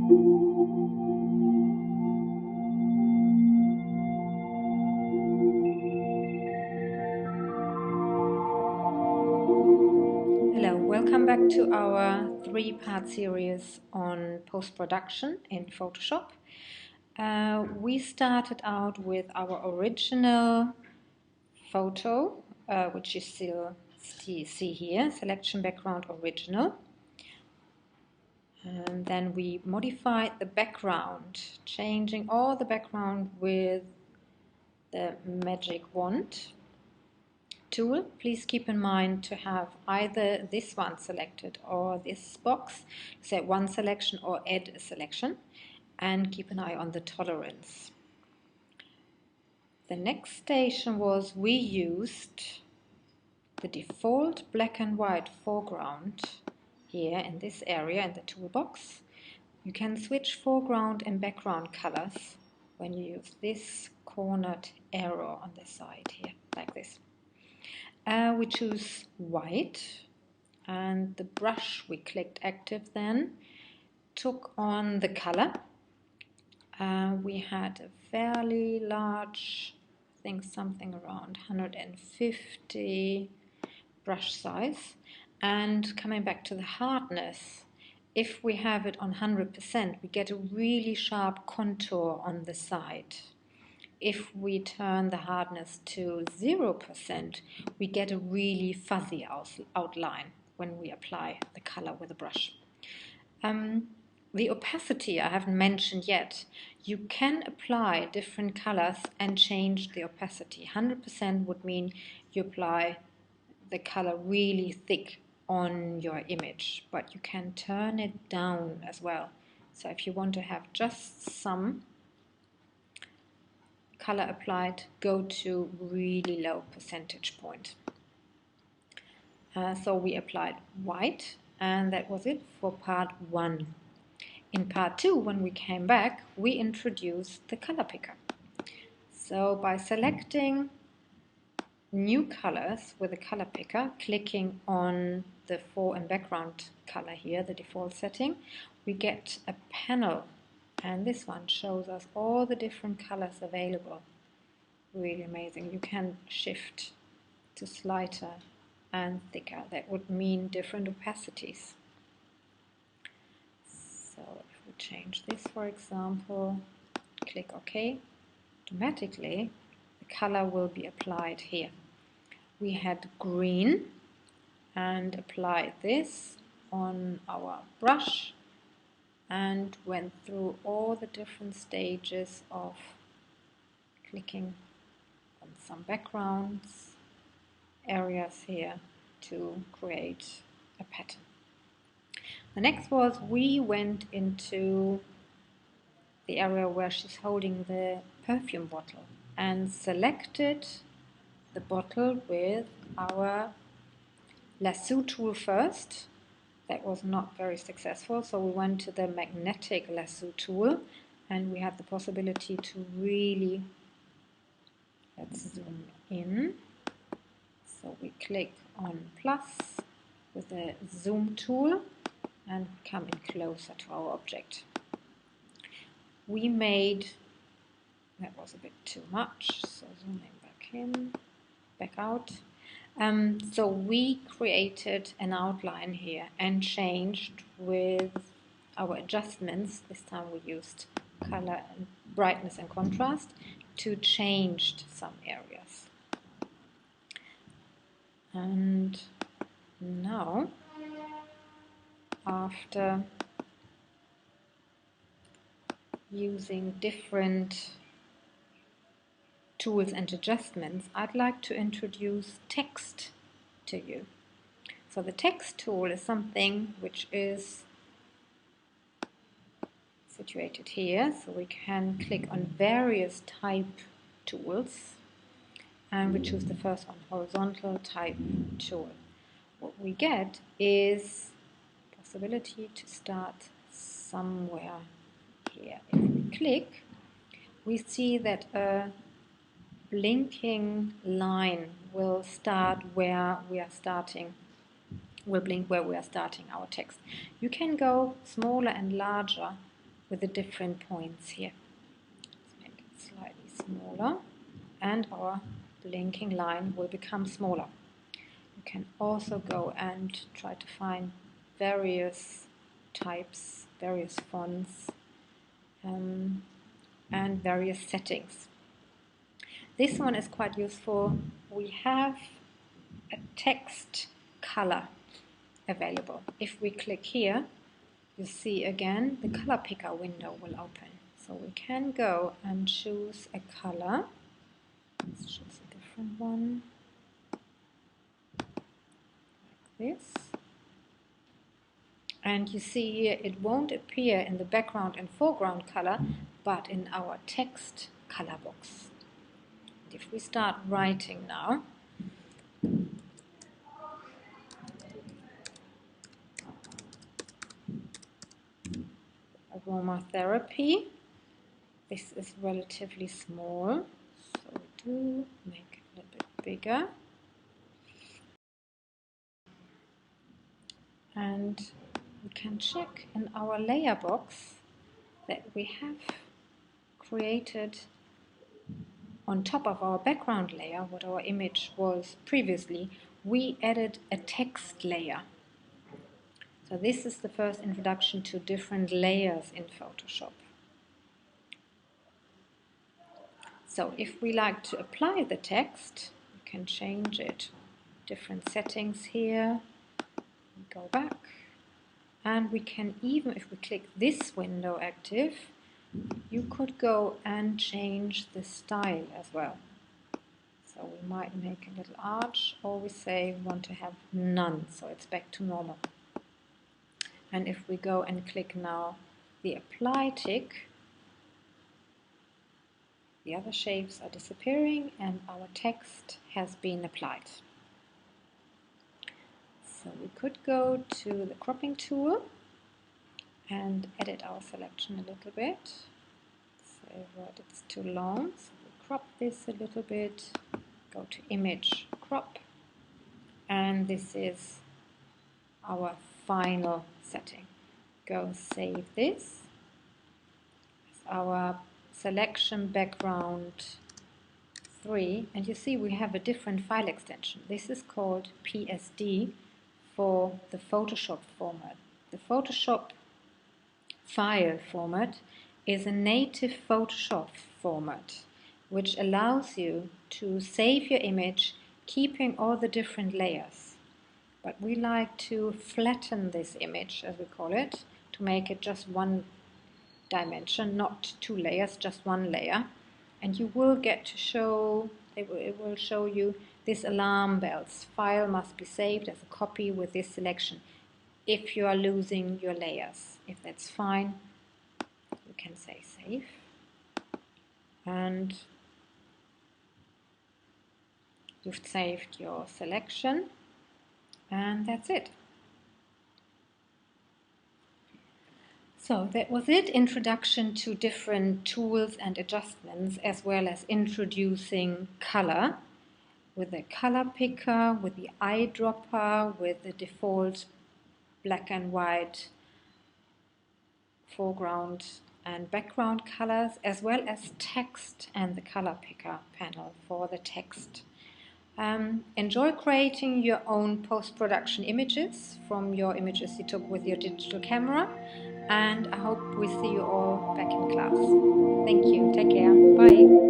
Hello, welcome back to our three-part series on post-production in Photoshop. We started out with our original photo, which you still see here, selection background original. And then we modified the background, changing all the background with the magic wand tool. Please keep in mind to have either this one selected or this box, say one selection or add a selection, and keep an eye on the tolerance. The next station was we used the default black and white foreground here in this area in the toolbox. You can switch foreground and background colors when you use this cornered arrow on the side here, like this. We choose white, and the brush we clicked active then took on the color. We had a fairly large, I think something around 150 brush size. And coming back to the hardness, if we have it on 100%, we get a really sharp contour on the side. If we turn the hardness to 0%, we get a really fuzzy outline when we apply the color with a brush. The opacity I haven't mentioned yet. You can apply different colors and change the opacity. 100% would mean you apply the color really thick on your image, but you can turn it down as well. So if you want to have just some color applied, go to really low percentage point. So we applied white, and that was it for part 1. In part 2, when we came back, we introduced the color picker. So by selecting new colors with the color picker, clicking on the fore and background color here, the default setting, we get a panel. And this one shows us all the different colors available. Really amazing. You can shift to lighter and thicker. That would mean different opacities. So if we change this, for example, click OK, automatically the color will be applied here. We had green and applied this on our brush and went through all the different stages of clicking on some backgrounds areas here to create a pattern. The next was we went into the area where she's holding the perfume bottle and selected the bottle with our Lasso tool first. That was not very successful, so we went to the magnetic lasso tool and we had the possibility to really, let's zoom in. So we click on plus with the zoom tool and come in closer to our object. We made, that was a bit too much, so zooming back in, back out. So we created an outline here and changed with our adjustments. This time we used color and brightness and contrast to change some areas. And now, after using different tools and adjustments, I'd like to introduce text to you. So the text tool is something which is situated here, so we can click on various type tools and we choose the first one, horizontal type tool. What we get is possibility to start somewhere here. If we click, we see that a blinking line will start where we are starting, will blink where we are starting our text. You can go smaller and larger with the different points here. Let's make it slightly smaller, and our blinking line will become smaller. You can also go and try to find various types, various fonts, and various settings. This one is quite useful. We have a text color available. If we click here, you see again the color picker window will open. So we can go and choose a color. Let's choose a different one, like this. And you see here it won't appear in the background and foreground color, but in our text color box. If we start writing now, aromatherapy, this is relatively small, so we do make it a little bit bigger. And we can check in our layer box that we have created on top of our background layer, what our image was previously, we added a text layer. So this is the first introduction to different layers in Photoshop. So if we like to apply the text, we can change it. Different settings here. We go back. And we can even, if we click this window active, you could go and change the style as well. So we might make a little arch, or we say we want to have none, so it's back to normal. And if we go and click now the apply tick, the other shapes are disappearing and our text has been applied. So we could go to the cropping tool and edit our selection a little bit. Say what, it's too long, so we crop this a little bit, go to image, crop, and this is our final setting. Go save this. It's our selection background 3, and you see we have a different file extension. This is called PSD for the Photoshop format. The Photoshop file format is a native Photoshop format which allows you to save your image keeping all the different layers. But we like to flatten this image, as we call it, to make it just one dimension, not two layers, just one layer. And you will get to show, it will show you this alarm bells. File must be saved as a copy with this selection. If you are losing your layers, if that's fine, you can say save. And you've saved your selection. And that's it. So that was it, introduction to different tools and adjustments, as well as introducing color with the color picker, with the eyedropper, with the default black and white foreground and background colors, as well as text and the color picker panel for the text. Enjoy creating your own post-production images from your images you took with your digital camera, and I hope we see you all back in class. Thank you. Take care. Bye.